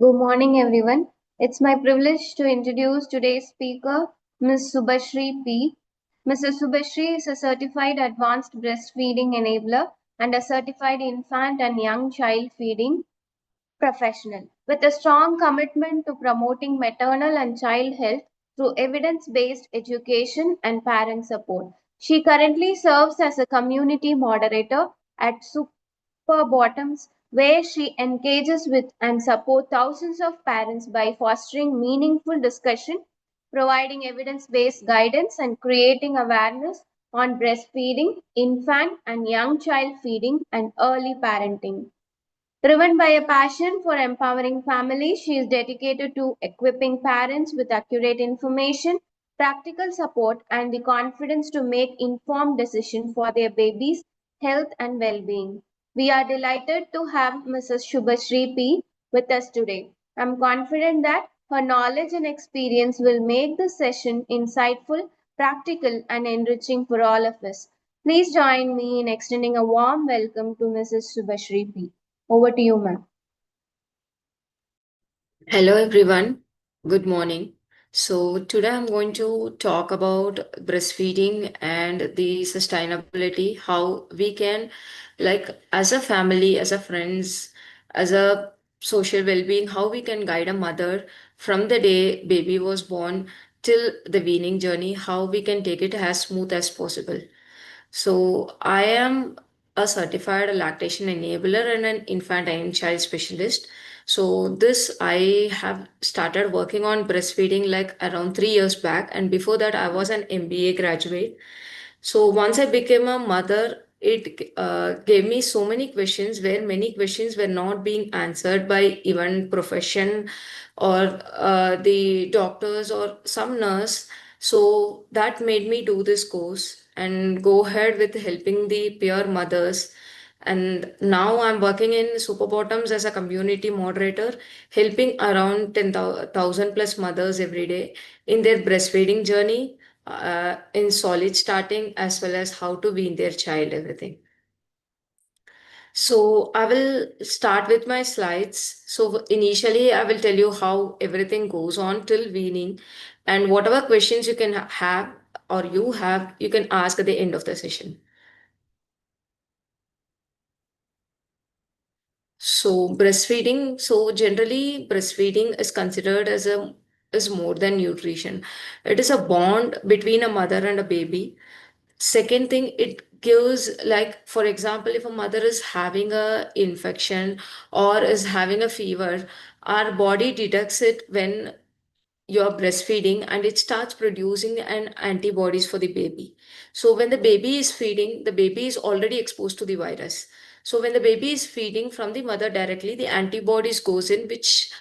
Good morning, everyone. It's my privilege to introduce today's speaker, Ms. Subhashri P. Mrs. Subhashri is a certified advanced breastfeeding enabler and a certified infant and young child feeding professional with a strong commitment to promoting maternal and child health through evidence based education and parent support. She currently serves as a community moderator at Super Bottoms, where she engages with and supports thousands of parents by fostering meaningful discussion, providing evidence based guidance, and creating awareness on breastfeeding, infant and young child feeding, and early parenting. Driven by a passion for empowering families, she is dedicated to equipping parents with accurate information, practical support, and the confidence to make informed decisions for their babies' health and well being. We are delighted to have Mrs. Shubhashri P. with us today. I'm confident that her knowledge and experience will make this session insightful, practical, and enriching for all of us. Please join me in extending a warm welcome to Mrs. Shubhashri P. Over to you, ma'am. Hello everyone, good morning. So today I'm going to talk about breastfeeding and the sustainability, how we can, like as a family, as a friends, as a social well-being, how we can guide a mother from the day baby was born till the weaning journey, how we can take it as smooth as possible. So I am a certified lactation enabler and an infant and child specialist. So this I have started working on breastfeeding like around 3 years back, and before that I was an MBA graduate. So once I became a mother, it gave me so many questions where many questions were not being answered by even profession or the doctors or some nurse. So that made me do this course and go ahead with helping the peer mothers. And now I'm working in Super Bottoms as a community moderator, helping around 10,000 plus mothers every day in their breastfeeding journey, in solid starting as well as how to wean their child, everything. So I will start with my slides. So initially I will tell you how everything goes on till weaning, and whatever questions you can have or you have, you can ask at the end of the session. So breastfeeding, so generally breastfeeding is considered as a is more than nutrition. It is a bond between a mother and a baby. Second thing, it gives, like for example, if a mother is having a infection or is having a fever, our body detects it when you're breastfeeding and it starts producing an antibodies for the baby. So when the baby is feeding, the baby is already exposed to the virus. So when the baby is feeding from the mother directly, the antibodies goes in, which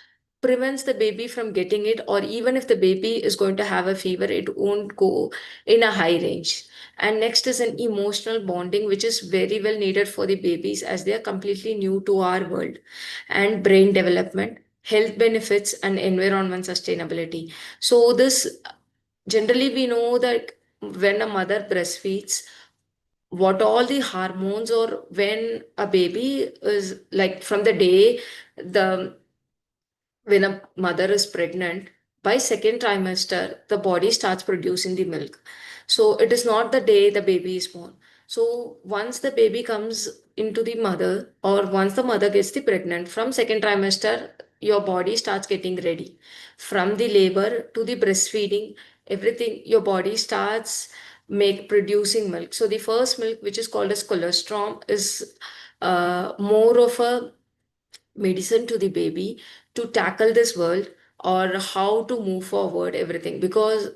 prevents the baby from getting it, or even if the baby is going to have a fever, it won't go in a high range. And next is an emotional bonding, which is very well needed for the babies as they are completely new to our world. And brain development, health benefits, and environment sustainability. So this, generally we know that when a mother breastfeeds, what all the hormones, or when a baby is like from the day the when a mother is pregnant, by second trimester the body starts producing the milk. So it is not the day the baby is born. So once the baby comes into the mother, or once the mother gets the pregnant, from second trimester your body starts getting ready. From the labor to the breastfeeding, everything, your body starts make producing milk. So the first milk, which is called as colostrum, is more of a medicine to the baby to tackle this world, or how to move forward, everything. Because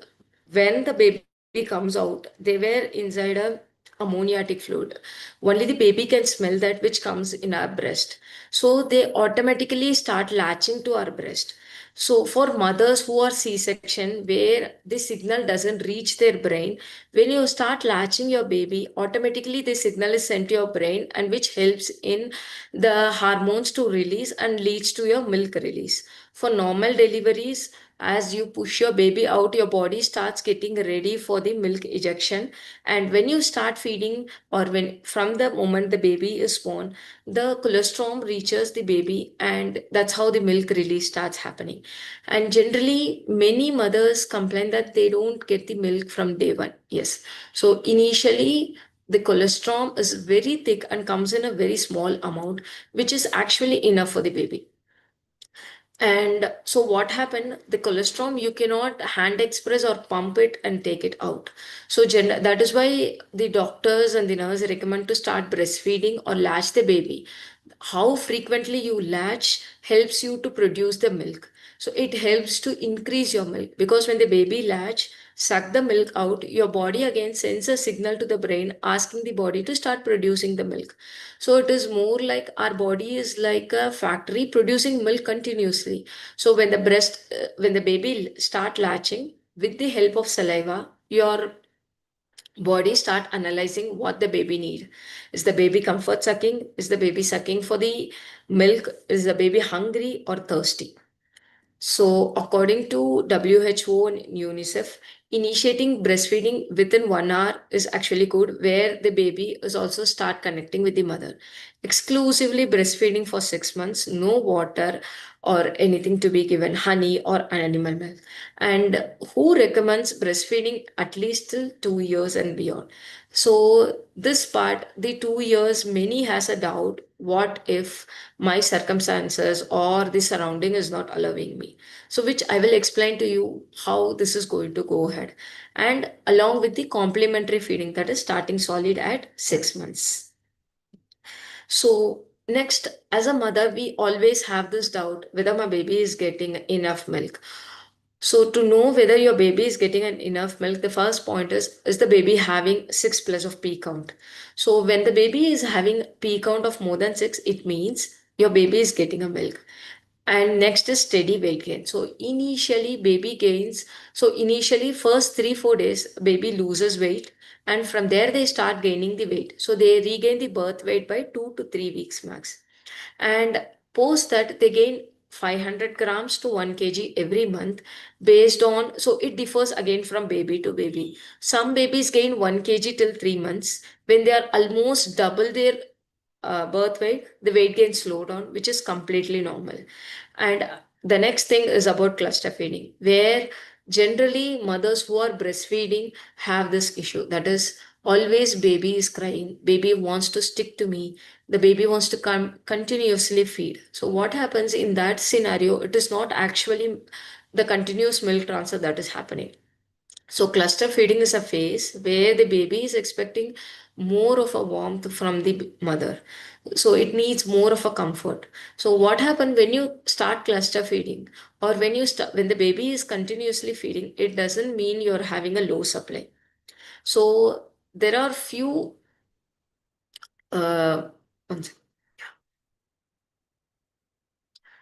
when the baby comes out, they were inside a ammoniatic fluid. Only the baby can smell that which comes in our breast, so they automatically start latching to our breast. So for mothers who are c-section, where the signal doesn't reach their brain, when you start latching your baby, automatically the signal is sent to your brain, and which helps in the hormones to release and leads to your milk release. For normal deliveries, As you push your baby out, your body starts getting ready for the milk ejection. And when you start feeding, or when from the moment the baby is born, the colostrum reaches the baby, and that's how the milk release starts happening. And generally, many mothers complain that they don't get the milk from day one. Yes. So initially, the colostrum is very thick and comes in a very small amount, which is actually enough for the baby. And so what happened? The colostrum, you cannot hand express or pump it and take it out. So that is why the doctors and the nurse recommend to start breastfeeding or latch the baby. How frequently you latch helps you to produce the milk. So it helps to increase your milk, because when the baby latch, suck the milk out, your body again sends a signal to the brain asking the body to start producing the milk. So it is more like our body is like a factory producing milk continuously. So when the baby start latching, with the help of saliva, your body start analyzing what the baby need. Is the baby comfort sucking? Is the baby sucking for the milk? Is the baby hungry or thirsty? So, according to WHO and UNICEF, initiating breastfeeding within 1 hour is actually good, where the baby is also start connecting with the mother. Exclusively breastfeeding for 6 months, no water or anything to be given, honey or animal milk. And who recommends breastfeeding at least till 2 years and beyond? So this part, the 2 years, many has a doubt. What if my circumstances or the surrounding is not allowing me? So which I will explain to you how this is going to go ahead, and along with the complementary feeding, that is starting solid at 6 months. So next, as a mother, we always have this doubt whether my baby is getting enough milk. So to know whether your baby is getting enough milk, the first point is the baby having 6 plus of P count? So when the baby is having P count of more than 6, it means your baby is getting a milk. And next is steady weight gain. So initially baby gains. So initially first 3 4 days baby loses weight, and from there they start gaining the weight. So they regain the birth weight by 2 to 3 weeks max, and post that they gain 500 grams to 1 kg every month, based on, so it differs again from baby to baby. Some babies gain 1 kg till 3 months. When they are almost double their birth weight, the weight gain slow down, which is completely normal. And the next thing is about cluster feeding, where generally mothers who are breastfeeding have this issue. That is, always baby is crying, baby wants to stick to me, the baby wants to come continuously feed. So what happens in that scenario? It is not actually the continuous milk transfer that is happening. So cluster feeding is a phase where the baby is expecting more of a warmth from the mother. So it needs more of a comfort. So what happens when you start cluster feeding, or when the baby is continuously feeding, it doesn't mean you're having a low supply. So there are few uh, one sec.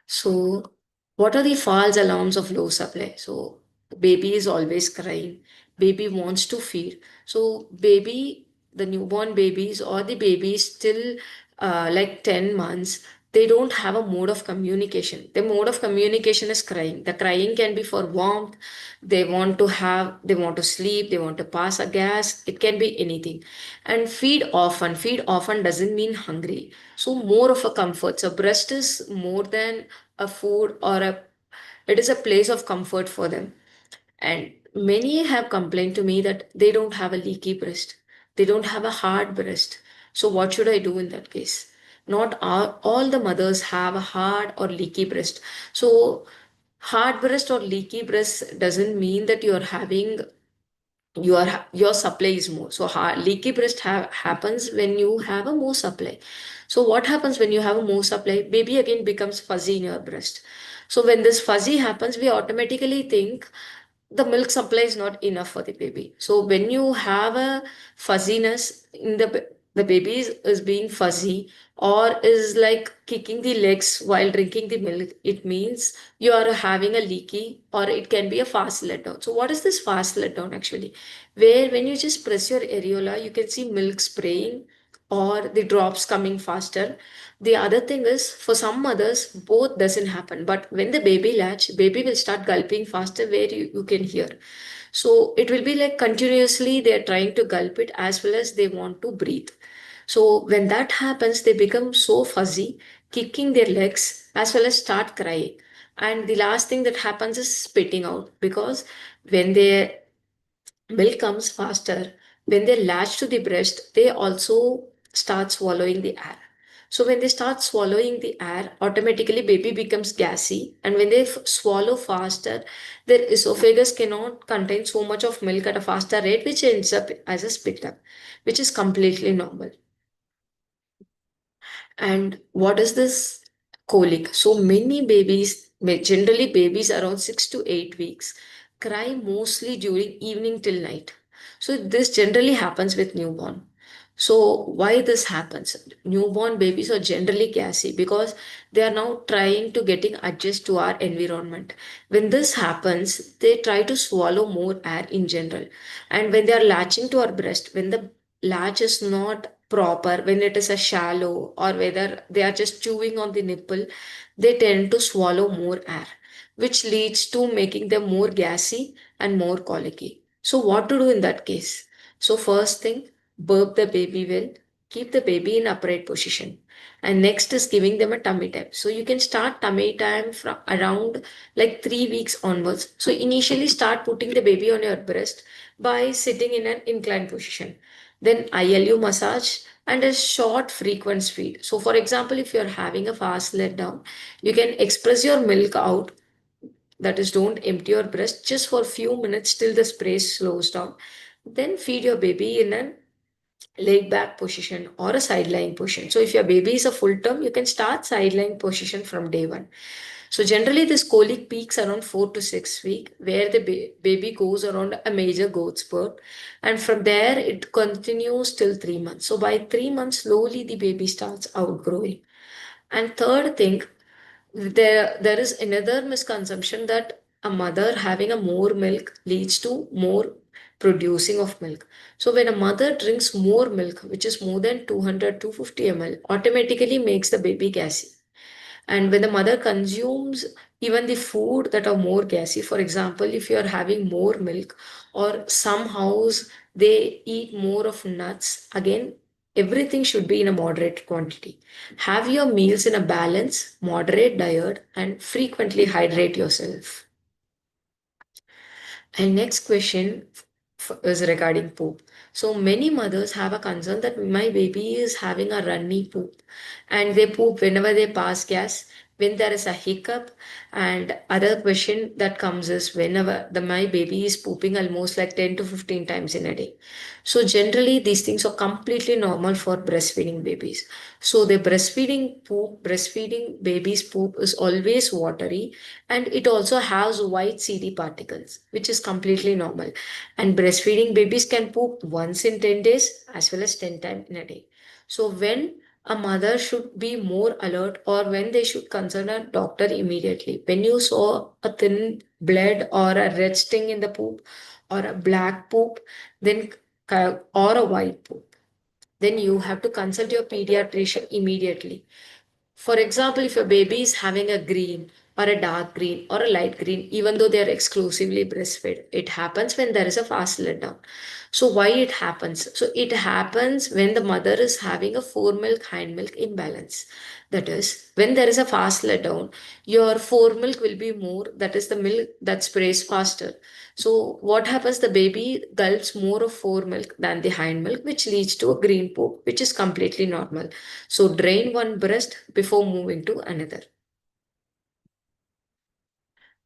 So, what are the false alarms of low supply? So, baby is always crying. Baby wants to feed. So, the newborn babies or the babies still like 10 months, they don't have a mode of communication. The mode of communication is crying. The crying can be for warmth. They want to sleep, they want to pass a gas. It can be anything. And feed often. Feed often doesn't mean hungry. So, more of a comfort. So, breast is more than a food, or a it is a place of comfort for them. And many have complained to me that they don't have a leaky breast, they don't have a hard breast. So what should I do in that case? Not all the mothers have a hard or leaky breast. So hard breast or leaky breast doesn't mean that you're having your supply is more. So leaky breast happens when you have a more supply. So what happens when you have a more supply? Baby again becomes fuzzy in your breast. So when this fuzzy happens, we automatically think the milk supply is not enough for the baby. So when you have a fuzziness in the baby is being fuzzy, or is like kicking the legs while drinking the milk, it means you are having a leaky, or it can be a fast letdown. So what is this fast letdown actually? Where when you just press your areola, you can see milk spraying, or the drops coming faster. The other thing is for some mothers, both doesn't happen. But when the baby latch, baby will start gulping faster where you can hear. So it will be like continuously they're trying to gulp it as well as they want to breathe. So when that happens, they become so fuzzy, kicking their legs as well as start crying. And the last thing that happens is spitting out because when their milk comes faster, when they latch to the breast, they also start swallowing the air. So when they start swallowing the air, automatically baby becomes gassy, and when they swallow faster, their esophagus cannot contain so much of milk at a faster rate, which ends up as a spit up, which is completely normal. And what is this colic? So many babies, generally babies around 6 to 8 weeks, cry mostly during evening till night. So this generally happens with newborn. So why this happens? Newborn babies are generally gassy because they are now trying to getting adjust to our environment. When this happens, they try to swallow more air in general. And when they are latching to our breast, when the latch is not proper, when it is a shallow or whether they are just chewing on the nipple, they tend to swallow more air, which leads to making them more gassy and more colicky. So what to do in that case? So first thing, burp the baby well, keep the baby in upright position. And next is giving them a tummy time. So you can start tummy time from around like 3 weeks onwards. So initially start putting the baby on your breast by sitting in an inclined position. Then ILU massage and a short frequent feed. So for example, if you're having a fast let down, you can express your milk out. That is, don't empty your breast just for a few minutes till the spray slows down. Then feed your baby in a laid back position or a sideline position. So if your baby is a full term, you can start sideline position from day one. So generally this colic peaks around 4 to 6 weeks where the baby goes around a major growth spurt, and from there it continues till 3 months. So by 3 months slowly the baby starts outgrowing. And third thing, there is another misconception that a mother having a more milk leads to more producing of milk. So when a mother drinks more milk, which is more than 200 250 ml, automatically makes the baby gassy. And when the mother consumes even the food that are more gassy, for example, if you are having more milk or some house they eat more of nuts, again, everything should be in a moderate quantity. Have your meals in a balance, moderate diet, and frequently hydrate yourself. And next question is regarding poop. So many mothers have a concern that my baby is having a runny poop and they poop whenever they pass gas, when there is a hiccup. And other question that comes is whenever my baby is pooping almost like 10 to 15 times in a day. So generally these things are completely normal for breastfeeding babies. So the breastfeeding baby's poop is always watery, and it also has white seedy particles, which is completely normal. And breastfeeding babies can poop once in 10 days as well as 10 times in a day. So when a mother should be more alert or when they should consult a doctor immediately. When you saw a thin blood or a red sting in the poop or a black poop, then or a white poop, then you have to consult your pediatrician immediately. For example, if your baby is having a green or a dark green or a light green, even though they are exclusively breastfed, it happens when there is a fast letdown. So why it happens? So it happens when the mother is having a fore milk hind milk imbalance. That is, when there is a fast letdown, your fore milk will be more. That is the milk that sprays faster. So what happens? The baby gulps more of fore milk than the hind milk, which leads to a green poop, which is completely normal. So drain one breast before moving to another.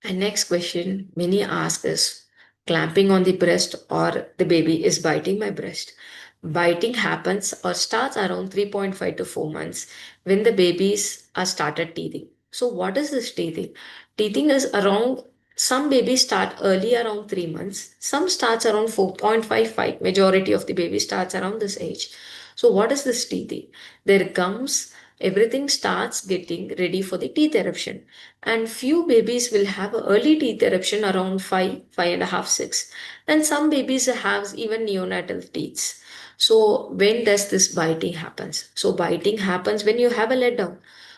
And next question many ask is clamping on the breast or the baby is biting my breast. Biting happens or starts around 3.5 to 4 months when the babies are started teething. So what is this teething? Teething is around, some babies start early around 3 months, some starts around 4.55. Majority of the baby starts around this age. So what is this teething? Their gums, everything starts getting ready for the teeth eruption, and few babies will have early teeth eruption around 5 5.5 6, and some babies have even neonatal teeth. So when does this biting happens? So biting happens when you have a letdown.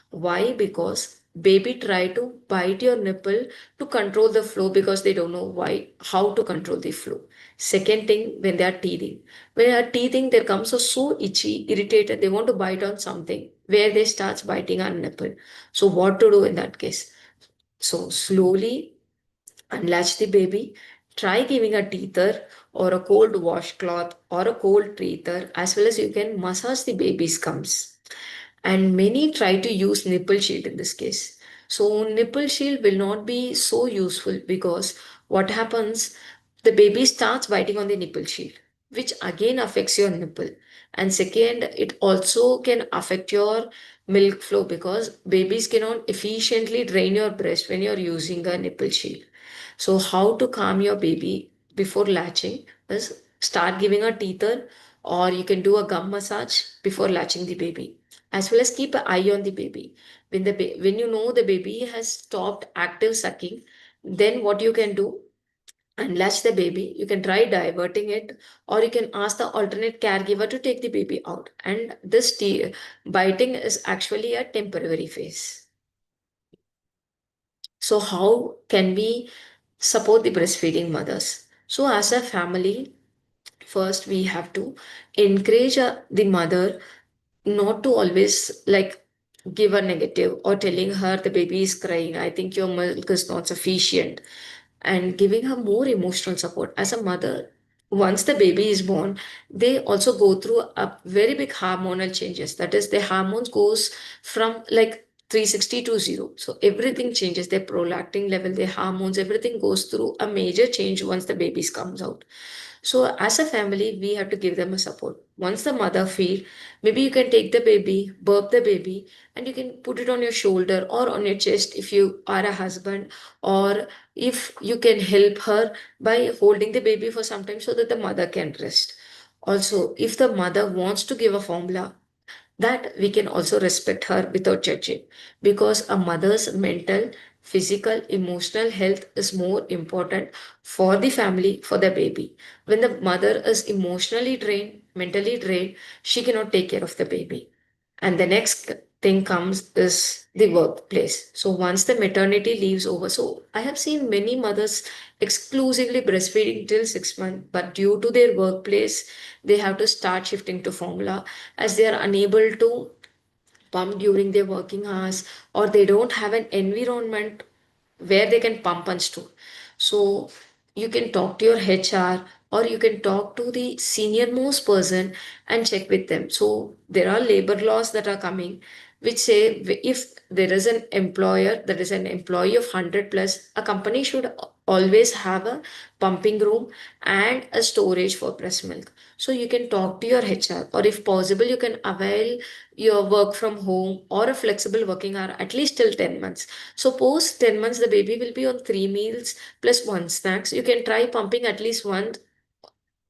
Why? Because baby try to bite your nipple to control the flow because they don't know why, how to control the flow. Second thing, when they are teething. When they are teething, they become so itchy, irritated, they want to bite on something where they starts biting on nipple. So what to do in that case? So slowly unlatch the baby. Try giving a teether or a cold washcloth or a cold teether, as well as you can massage the baby's gums. And many try to use nipple shield in this case. So nipple shield will not be so useful because what happens, the baby starts biting on the nipple shield, which again affects your nipple. And second, it also can affect your milk flow because babies cannot efficiently drain your breast when you're using a nipple shield. So how to calm your baby before latching is start giving a teether, or you can do a gum massage before latching the baby, as well as keep an eye on the baby. When when you know the baby has stopped active sucking, then what you can do, unlatch the baby. You can try diverting it, or you can ask the alternate caregiver to take the baby out. And this biting is actually a temporary phase. So how can we support the breastfeeding mothers? So as a family, first we have to encourage the mother not to always like give a negative or telling her the baby is crying, I think your milk is not sufficient, and giving her more emotional support as a mother. Once the baby is born, they also go through a very big hormonal changes. That is, their hormones goes from like 360 to 0. So everything changes, their prolactin level, their hormones, everything goes through a major change once the baby comes out. So as a family, we have to give them a support. Once the mother feel, maybe you can take the baby, burp the baby, and you can put it on your shoulder or on your chest if you are a husband, or if you can help her by holding the baby for some time so that the mother can rest. Also, if the mother wants to give a formula, that we can also respect her without judging, because a mother's mental, physical, emotional health is more important for the family, for the baby. When the mother is emotionally drained, mentally drained, she cannot take care of the baby. And the next thing comes is the workplace. So once the maternity leaves over, so I have seen many mothers exclusively breastfeeding till 6 months, but due to their workplace, they have to start shifting to formula as they are unable to pump during their working hours, or they don't have an environment where they can pump and store. So you can talk to your HR, or you can talk to the senior most person and check with them. So there are labor laws that are coming which say if there is an employer that is an employee of 100 plus, a company should always have a pumping room and a storage for breast milk. So you can talk to your HR, or if possible you can avail your work from home or a flexible working hour at least till 10 months. So post 10 months, the baby will be on 3 meals plus one snacks. You can try pumping at least once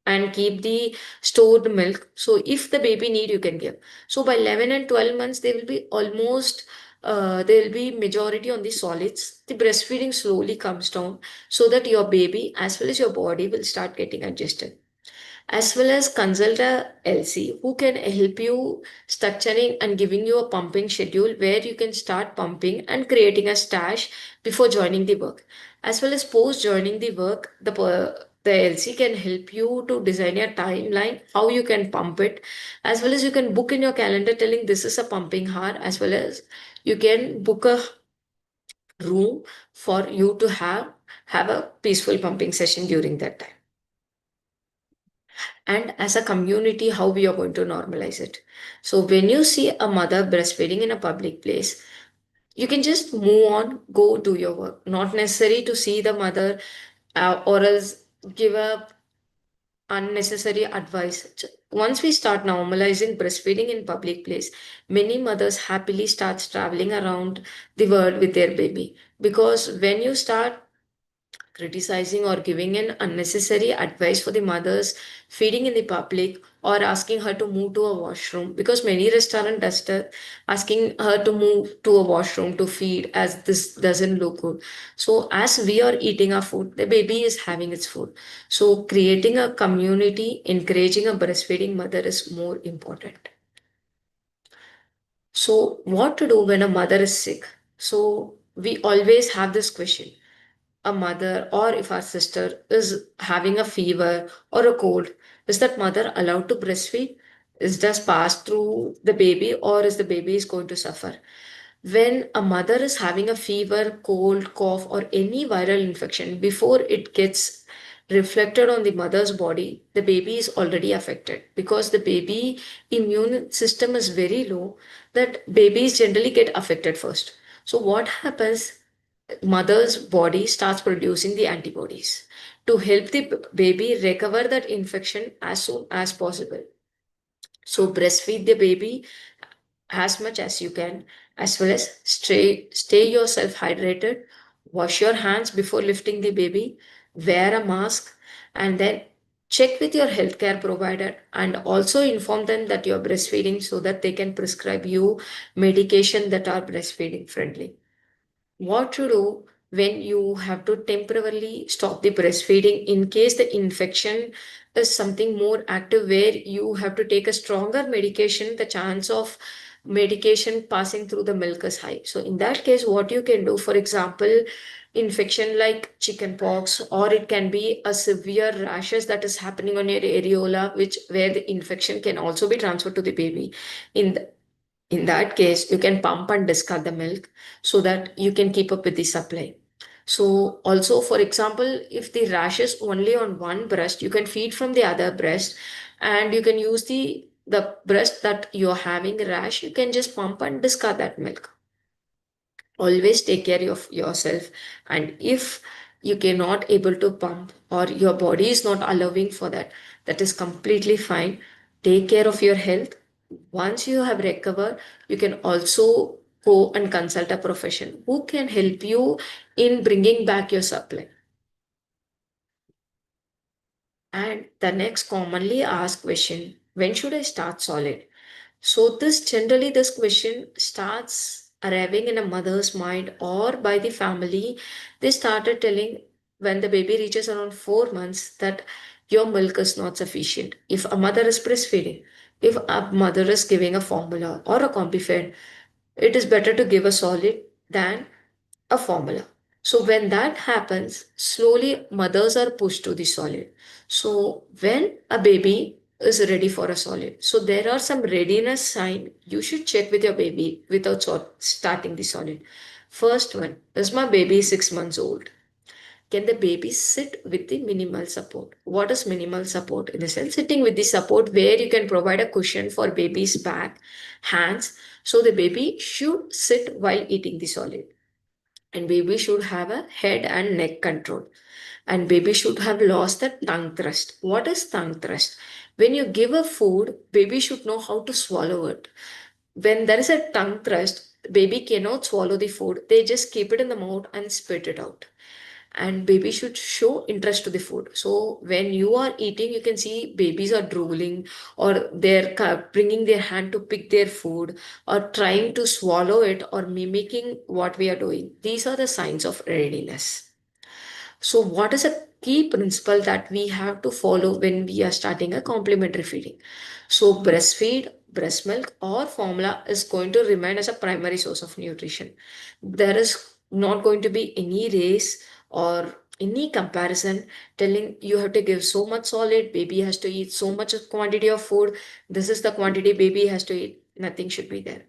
and keep the stored milk. So if the baby need, you can give. So by 11 and 12 months, they will be almost, there will be majority on the solids. The breastfeeding slowly comes down so that your baby as well as your body will start getting adjusted, as well as consult a LC who can help you structuring and giving you a pumping schedule where you can start pumping and creating a stash before joining the work. As well as post joining the work, the LC can help you to design a timeline how you can pump it, as well as you can book in your calendar telling this is a pumping hour, as well as you can book a room for you to have a peaceful pumping session during that time. And as a community, how we are going to normalize it. So when you see a mother breastfeeding in a public place, you can just move on, go do your work, not necessary to see the mother, or else give a unnecessary advice. Once we start normalizing breastfeeding in public place, many mothers happily starts traveling around the world with their baby, because when you start criticizing or giving an unnecessary advice for the mothers feeding in the public, or asking her to move to a washroom, because many restaurant does that, asking her to move to a washroom to feed, as this doesn't look good. So as we are eating our food, the baby is having its food. So creating a community, encouraging a breastfeeding mother is more important. So what to do when a mother is sick? So we always have this question: a mother, or if our sister is having a fever or a cold, is that mother allowed to breastfeed? Is just pass through the baby, or is the baby is going to suffer? When a mother is having a fever, cold, cough, or any viral infection, before it gets reflected on the mother's body, the baby is already affected, because the baby immune system is very low, that babies generally get affected first. So what happens? Mother's body starts producing the antibodies to help the baby recover that infection as soon as possible. So breastfeed the baby as much as you can, as well as stay yourself hydrated, wash your hands before lifting the baby, wear a mask, and then check with your healthcare provider and also inform them that you're breastfeeding, so that they can prescribe you medication that are breastfeeding friendly. What to do when you have to temporarily stop the breastfeeding in case the infection is something more active, where you have to take a stronger medication, the chance of medication passing through the milk is high. So in that case, what you can do, for example, infection like chicken pox, or it can be a severe rashes that is happening on your areola, which where the infection can also be transferred to the baby. In that case, you can pump and discard the milk, so that you can keep up with the supply. So also, for example, if the rash is only on one breast, you can feed from the other breast, and you can use the breast that you're having rash, you can just pump and discard that milk. Always take care of yourself, and if you cannot able to pump, or your body is not allowing for that, that is completely fine. Take care of your health. Once you have recovered, you can also go and consult a profession who can help you in bringing back your supply. And the next commonly asked question: when should I start solid? So this question starts arriving in a mother's mind or by the family. They started telling when the baby reaches around 4 months that your milk is not sufficient. If a mother is breastfeeding, if a mother is giving a formula or a compifed, it is better to give a solid than a formula. So when that happens, slowly mothers are pushed to the solid. So when a baby is ready for a solid, so there are some readiness sign you should check with your baby without starting the solid. First one, is my baby 6 months old? Can the baby sit with the minimal support? What is minimal support? In the sense, sitting with the support where you can provide a cushion for baby's back, hands. So the baby should sit while eating the solid, and baby should have a head and neck control, and baby should have lost the tongue thrust. What is tongue thrust? When you give a food, baby should know how to swallow it. When there is a tongue thrust, baby cannot swallow the food, they just keep it in the mouth and spit it out. And baby should show interest to the food. So when you are eating, you can see babies are drooling, or they're bringing their hand to pick their food, or trying to swallow it, or mimicking what we are doing. These are the signs of readiness. So, what is a key principle that we have to follow when we are starting a complementary feeding? So, breastfeed, breast milk, or formula is going to remain as a primary source of nutrition. There is not going to be any race or any comparison telling you have to give so much solid, baby has to eat so much quantity of food, this is the quantity baby has to eat. Nothing should be there.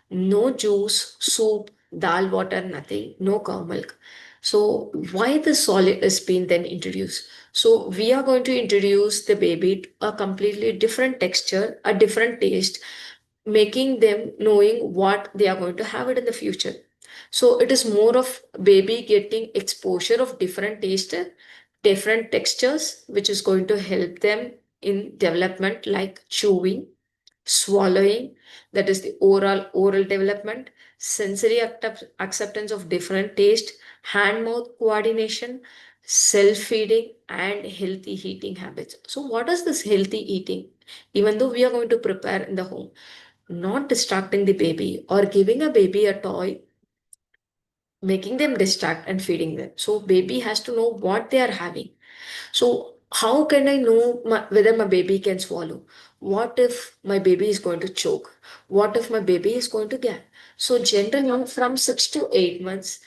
No juice, soup, dal water, nothing, no cow milk. So why the solid is being then introduced? So we are going to introduce the baby to a completely different texture, a different taste, making them knowing what they are going to have it in the future. So it is more of baby getting exposure of different taste, different textures, which is going to help them in development like chewing, swallowing, that is the oral development, sensory acceptance of different taste, hand mouth coordination, self-feeding and healthy eating habits. So what is this healthy eating? Even though we are going to prepare in the home, not distracting the baby or giving a baby a toy, making them distract and feeding them. So baby has to know what they are having. So how can I know whether my baby can swallow? What if my baby is going to choke? What if my baby is going to gag? So generally from 6 to 8 months,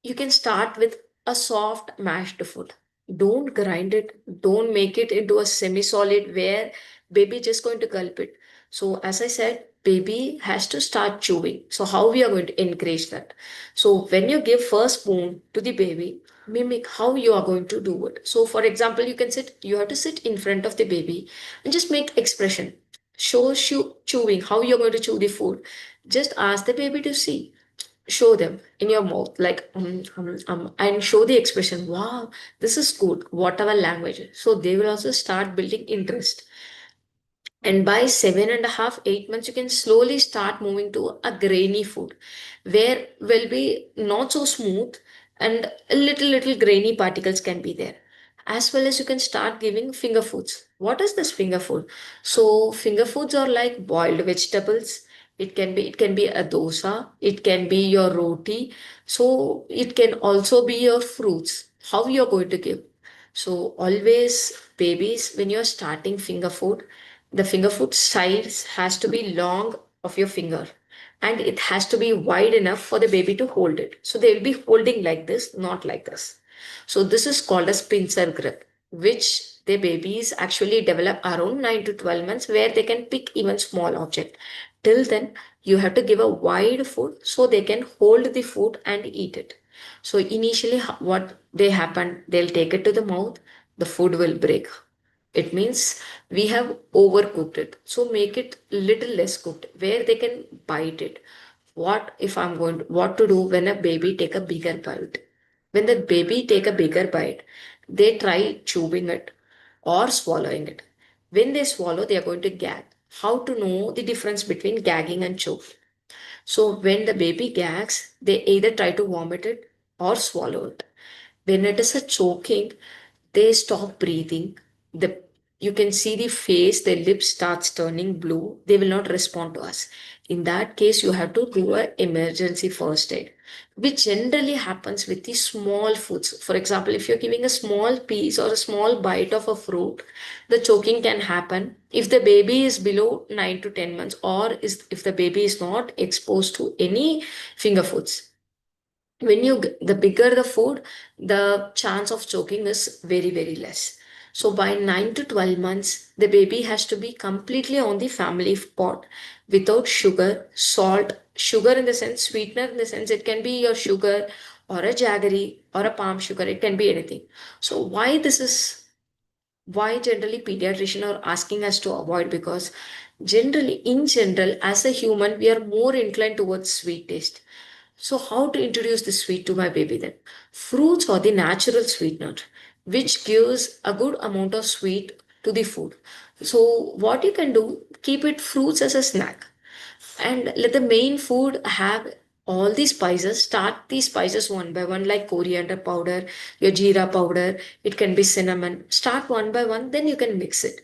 you can start with a soft mashed food. Don't grind it. Don't make it into a semi-solid where baby just going to gulp it. So as I said, baby has to start chewing. So how we are going to encourage that? So when you give first spoon to the baby, mimic how you are going to do it. So for example, you have to sit in front of the baby and just make expression. Show chewing, how you're going to chew the food. Just ask the baby to see, show them in your mouth like and show the expression, wow, this is good, whatever language, so they will also start building interest. And by 7.5, 8 months, you can slowly start moving to a grainy food where will be not so smooth and a little grainy particles can be there. As well as you can start giving finger foods. What is this finger food? So finger foods are like boiled vegetables. It can be a dosa, it can be your roti. So it can also be your fruits. How you're going to give. So always babies, when you're starting finger food, the finger foot size has to be long of your finger and it has to be wide enough for the baby to hold it. So they will be holding like this, not like this. So this is called as pincer grip, which the babies actually develop around 9 to 12 months where they can pick even small object. Till then, you have to give a wide food so they can hold the food and eat it. So initially what they happen, they'll take it to the mouth, the food will break. It means we have overcooked it. So make it little less cooked where they can bite it. What to do when a baby take a bigger bite? When the baby take a bigger bite, they try chewing it or swallowing it. When they swallow, they are going to gag. How to know the difference between gagging and choke? So when the baby gags, they either try to vomit it or swallow it. When it is a choking, they stop breathing. The You can see the face, their lips starts turning blue. They will not respond to us. In that case, you have to do an emergency first aid, which generally happens with the small foods. For example, if you're giving a small piece or a small bite of a fruit, the choking can happen if the baby is below 9 to 10 months or if the baby is not exposed to any finger foods. The bigger the food, the chance of choking is very less. So by 9 to 12 months, the baby has to be completely on the family pot without sugar, salt, sugar in the sense, sweetener in the sense, it can be your sugar or a jaggery or a palm sugar, it can be anything. So why generally pediatrician are asking us to avoid? Because generally, in general, as a human, we are more inclined towards sweet taste. So, how to introduce the sweet to my baby then? Fruits are the natural sweetener, which gives a good amount of sweet to the food. So, what you can do, keep it fruits as a snack and let the main food have all these spices. Start these spices one by one, like coriander powder, your jeera powder, it can be cinnamon. Start one by one, then you can mix it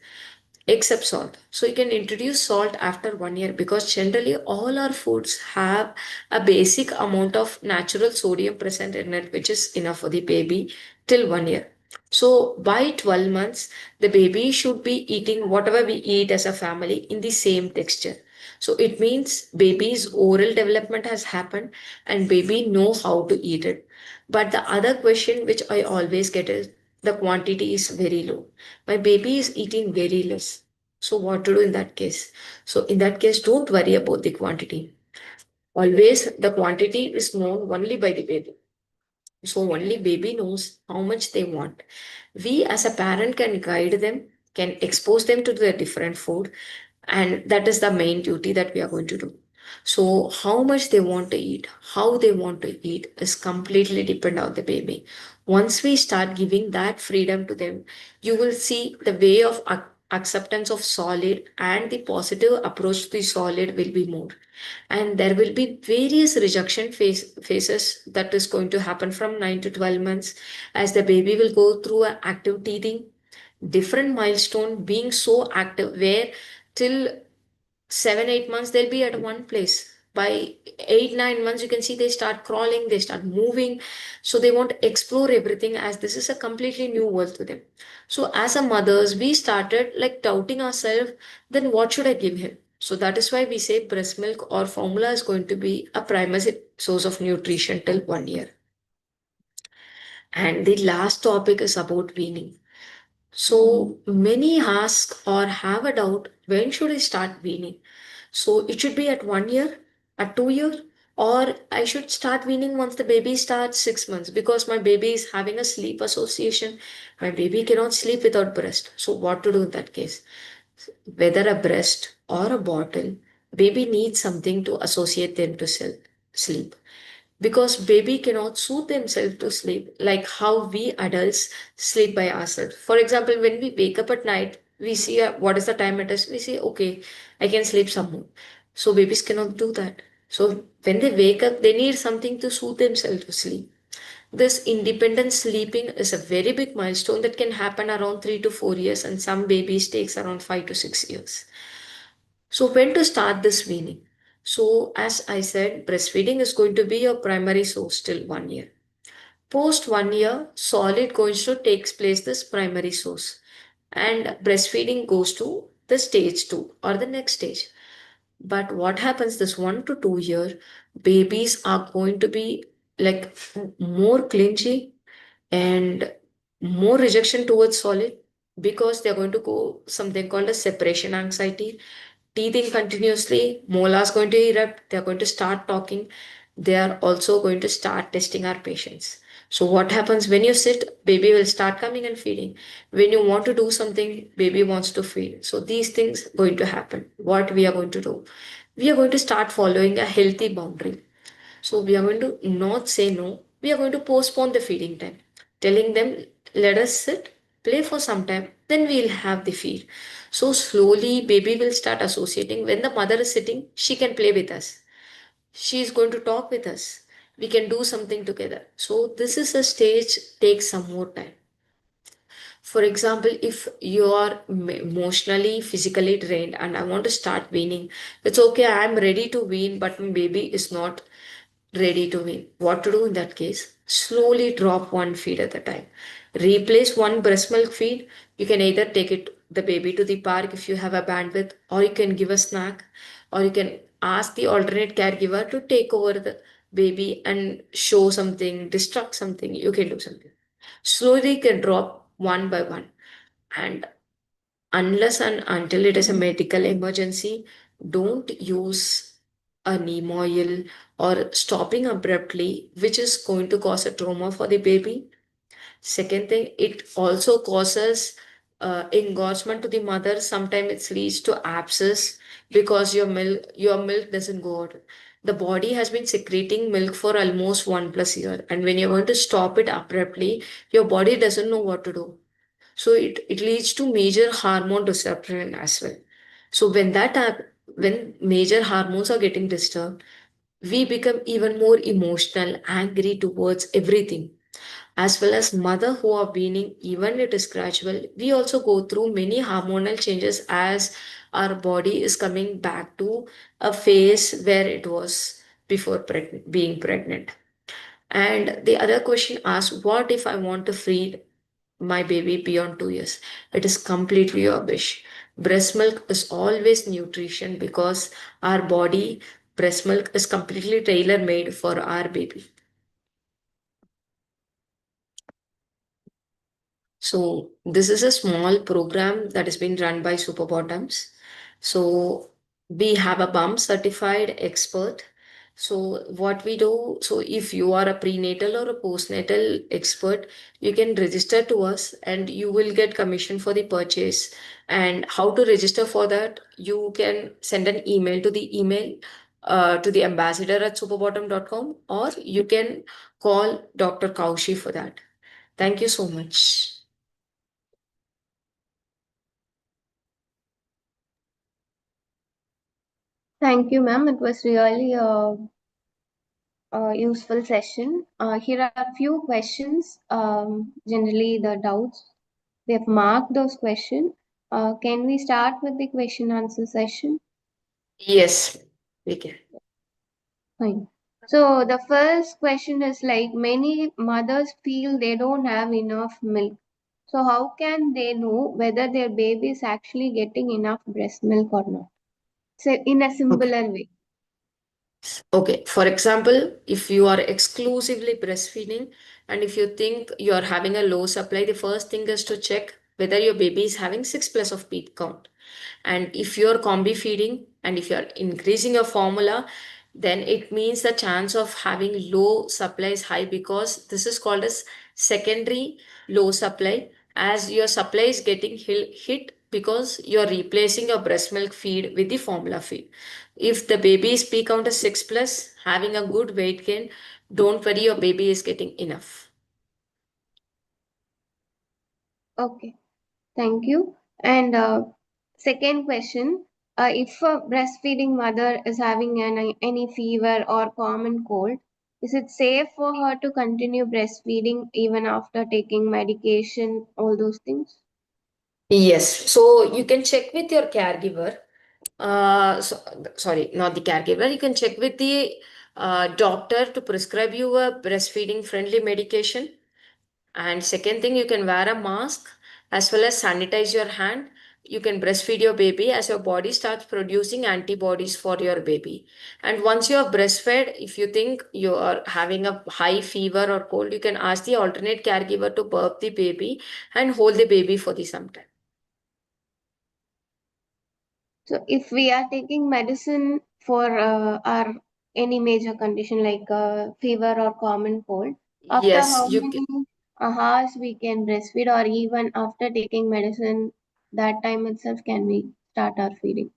except salt. So you can introduce salt after 1 year because generally all our foods have a basic amount of natural sodium present in it, which is enough for the baby till 1 year. So by 12 months, the baby should be eating whatever we eat as a family in the same texture. So it means baby's oral development has happened and baby know how to eat it. But the other question which I always get is the quantity is very low. My baby is eating very less. So what to do in that case? So in that case, don't worry about the quantity. Always the quantity is known only by the baby. So only baby knows how much they want. We as a parent can guide them, can expose them to the different food, and that is the main duty that we are going to do. So how much they want to eat, how they want to eat is completely depend on the baby. Once we start giving that freedom to them, you will see the way of acceptance of solid and the positive approach to the solid will be more. And there will be various rejection phases that is going to happen from 9 to 12 months as the baby will go through an active teething, different milestone being so active where till 7 8 months they'll be at one place. By 8 9 months you can see they start crawling, they start moving. So they want to explore everything as this is a completely new world to them. So as a mothers we started like doubting ourselves, then what should I give him? So that is why we say breast milk or formula is going to be a primary source of nutrition till 1 year. And the last topic is about weaning. So many ask or have a doubt, when should I start weaning? So it should be at 1 year, at 2 year, or I should start weaning once the baby starts 6 months because my baby is having a sleep association. My baby cannot sleep without breast. So what to do in that case? Whether a breast or a bottle, baby needs something to associate them to sleep because baby cannot soothe themselves to sleep like how we adults sleep by ourselves. For example, when we wake up at night, we see what is the time it is. We say, okay, I can sleep some more. So babies cannot do that. So when they wake up, they need something to soothe themselves to sleep. This independent sleeping is a very big milestone that can happen around 3 to 4 years, and some babies takes around 5 to 6 years. So when to start this weaning? So as I said, breastfeeding is going to be your primary source till 1 year. Post 1 year, solid going to takes place this primary source, and breastfeeding goes to the stage two or the next stage. But what happens this 1 to 2 year, babies are going to be like more clinchy and more rejection towards solid because they're going to go something called a separation anxiety, teething continuously, molars going to erupt, they're going to start talking, they are also going to start testing our patients. So what happens when you sit, baby will start coming and feeding. When you want to do something, baby wants to feed. So these things going to happen. What we are going to do? We are going to start following a healthy boundary. So we are going to not say no. We are going to postpone the feeding time, telling them, let us sit, play for some time, then we'll have the feed. So slowly, baby will start associating. When the mother is sitting, she can play with us. She is going to talk with us. We can do something together. So this is a stage, takes some more time. For example, if you are emotionally, physically drained and I want to start weaning, it's okay, I'm ready to wean, but my baby is not ready to wean. What to do in that case? Slowly drop one feed at a time. Replace one breast milk feed. You can either take it the baby to the park if you have a bandwidth, or you can give a snack, or you can ask the alternate caregiver to take over the baby and show something, distract something. You can do something. Slowly you can drop one by one. And unless and until it is a medical emergency, don't use a neem oil or stopping abruptly, which is going to cause a trauma for the baby. Second thing, it also causes engorgement to the mother. Sometimes it leads to abscess because your milk doesn't go out. The body has been secreting milk for almost 1 plus year, and when you're going to stop it abruptly, your body doesn't know what to do. So it leads to major hormone disruption as well. So when major hormones are getting disturbed, we become even more emotional, angry towards everything. As well as mother who are weaning, even it is gradual, we also go through many hormonal changes as our body is coming back to a phase where it was before being pregnant. And the other question asks, what if I want to feed my baby beyond 2 years? It is completely your wish. Breast milk is always nutrition because our body, breast milk is completely tailor made for our baby. So this is a small program that is being run by Super Bottoms. So we have a BUM certified expert. So what we do, so if you are a prenatal or a postnatal expert, you can register to us and you will get commission for the purchase. And how to register for that, you can send an email to the email to the ambassador at superbottom.com, or you can call Dr. Kaushi for that. Thank you so much. Thank you, ma'am. It was really a useful session. Here are a few questions, generally the doubts. We have marked those questions. Can we start with the question answer session? Yes, we can. Fine. So the first question is like many mothers feel they don't have enough milk. So how can they know whether their baby is actually getting enough breast milk or not? So in a Okay. simpler way. Okay, for example, if you are exclusively breastfeeding and if you think you are having a low supply, the first thing is to check whether your baby is having 6 plus of peak count. And if you're combi feeding and if you're increasing your formula, then it means the chance of having low supply is high because this is called as secondary low supply, as your supply is getting hit because you're replacing your breast milk feed with the formula feed. If the baby is peak count is 6 plus, having a good weight gain, don't worry, your baby is getting enough. Okay. Thank you. And second question, if a breastfeeding mother is having any fever or common cold, is it safe for her to continue breastfeeding even after taking medication, all those things? Yes, so you can check with your caregiver. Sorry, not the caregiver. You can check with the doctor to prescribe you a breastfeeding friendly medication. And second thing, you can wear a mask as well as sanitize your hand. You can breastfeed your baby as your body starts producing antibodies for your baby. And once you have breastfed, if you think you are having a high fever or cold, you can ask the alternate caregiver to burp the baby and hold the baby for the some time. So if we are taking medicine for our any major condition like fever or common cold, after Yes, how many hours we can breastfeed, or even after taking medicine, that time itself can we start our feeding?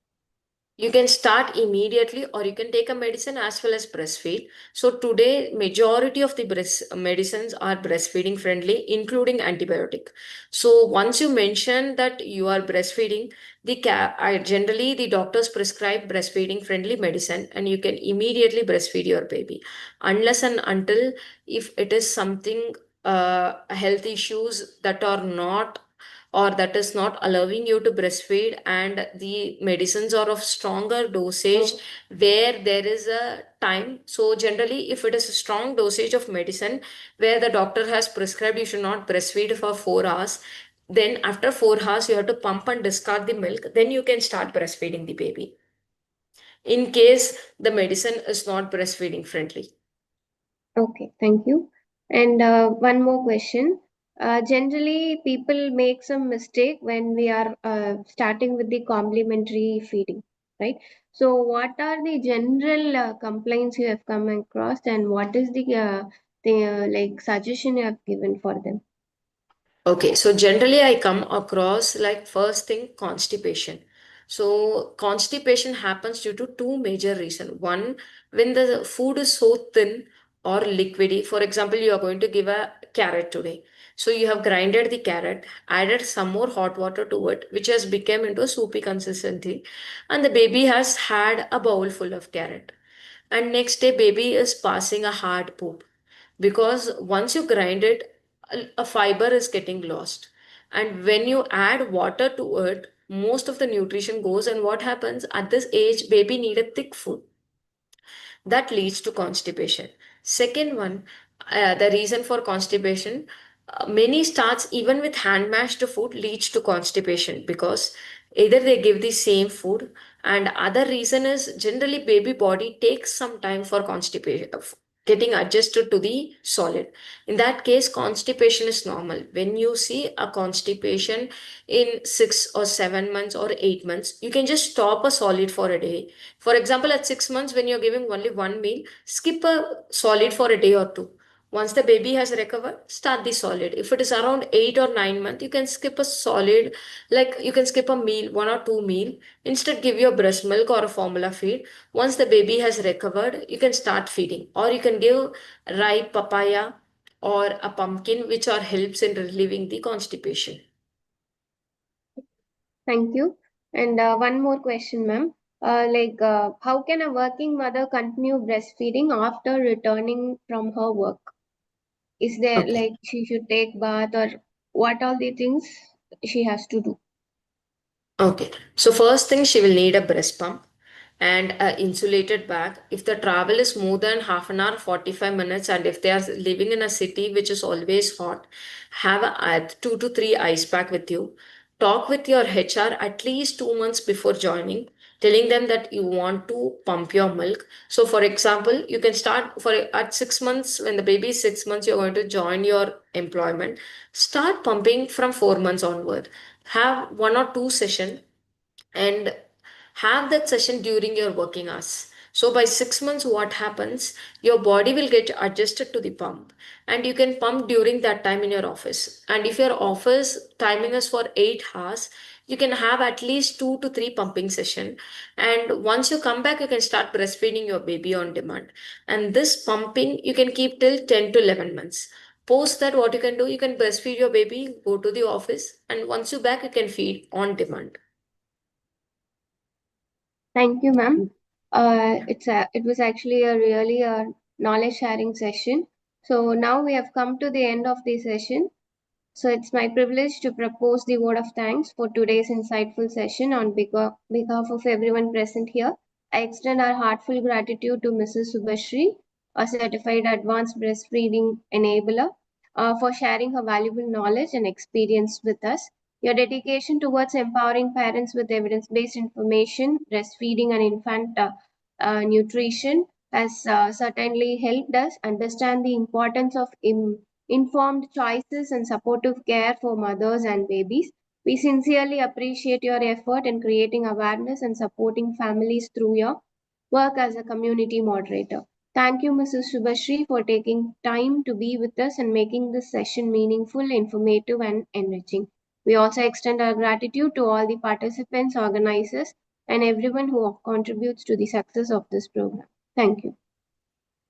you can start immediately or you can take a medicine as well as breastfeed. So today majority of the breast medicines are breastfeeding friendly including antibiotic. So once you mention that you are breastfeeding, generally the doctors prescribe breastfeeding friendly medicine and you can immediately breastfeed your baby unless and until if it is something health issues that are not or that is not allowing you to breastfeed and the medicines are of stronger dosage where there is a time. So generally if it is a strong dosage of medicine where the doctor has prescribed you should not breastfeed for 4 hours, then after 4 hours you have to pump and discard the milk, then you can start breastfeeding the baby in case the medicine is not breastfeeding friendly. Okay, thank you. And one more question. Generally, people make some mistake when we are starting with the complementary feeding, right? So, what are the general complaints you have come across, and what is the like suggestion you have given for them? Okay, so generally I come across like first thing constipation. So constipation happens due to two major reasons. One, when the food is so thin or liquidy. For example, you are going to give a carrot today. So you have grinded the carrot, added some more hot water to it, which has become into a soupy consistency, and the baby has had a bowl full of carrot. And next day, baby is passing a hard poop because once you grind it, a fiber is getting lost. And when you add water to it, most of the nutrition goes. And what happens at this age, baby need a thick food that leads to constipation. Second one, the reason for constipation, many starts even with hand mashed food leads to constipation because either they give the same food, and other reason is generally baby body takes some time for constipation of getting adjusted to the solid. In that case constipation is normal. When you see a constipation in 6 or 7 months or 8 months, you can just stop a solid for a day. For example, at 6 months, when you're giving only one meal, skip a solid for a day or two. Once the baby has recovered, start the solid. If it is around 8 or 9 months, you can skip a solid, like you can skip a meal, one or two meal. Instead, give your breast milk or a formula feed. Once the baby has recovered, you can start feeding, or you can give ripe papaya or a pumpkin, which are helps in relieving the constipation. Thank you. And one more question, ma'am. How can a working mother continue breastfeeding after returning from her work? Is there Okay. like she should take bath or what all the things she has to do? Okay. So first thing, she will need a breast pump and a insulated bag. If the travel is more than half an hour, 45 minutes, and if they are living in a city which is always hot, have a 2 to 3 ice pack with you. Talk with your HR at least 2 months before joining, telling them that you want to pump your milk. So for example, you can start for at 6 months, when the baby is 6 months, you're going to join your employment. Start pumping from 4 months onward. Have 1 or 2 session and have that session during your working hours. So by 6 months, what happens? Your body will get adjusted to the pump, and you can pump during that time in your office. And if your office timing is for 8 hours, you can have at least 2 to 3 pumping session. And once you come back, you can start breastfeeding your baby on demand. And this pumping you can keep till 10 to 11 months. Post that, what you can do, you can breastfeed your baby, go to the office, and once you back, you can feed on demand. Thank you, ma'am. It was actually a really knowledge sharing session. So now we have come to the end of the session. So it's my privilege to propose the word of thanks for today's insightful session on behalf of everyone present here. I extend our heartfelt gratitude to Mrs. Subhashri, a certified advanced breastfeeding enabler, for sharing her valuable knowledge and experience with us. Your dedication towards empowering parents with evidence based information, breastfeeding, and infant nutrition has certainly helped us understand the importance of informed choices and supportive care for mothers and babies. We sincerely appreciate your effort in creating awareness and supporting families through your work as a community moderator. Thank you, Mrs. Subhashri, for taking time to be with us and making this session meaningful, informative, and enriching. We also extend our gratitude to all the participants, organizers, and everyone who contributes to the success of this program. Thank you.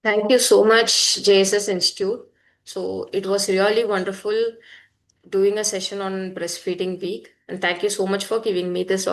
Thank you so much, JSS Institute. So it was really wonderful doing a session on breastfeeding week. And thank you so much for giving me this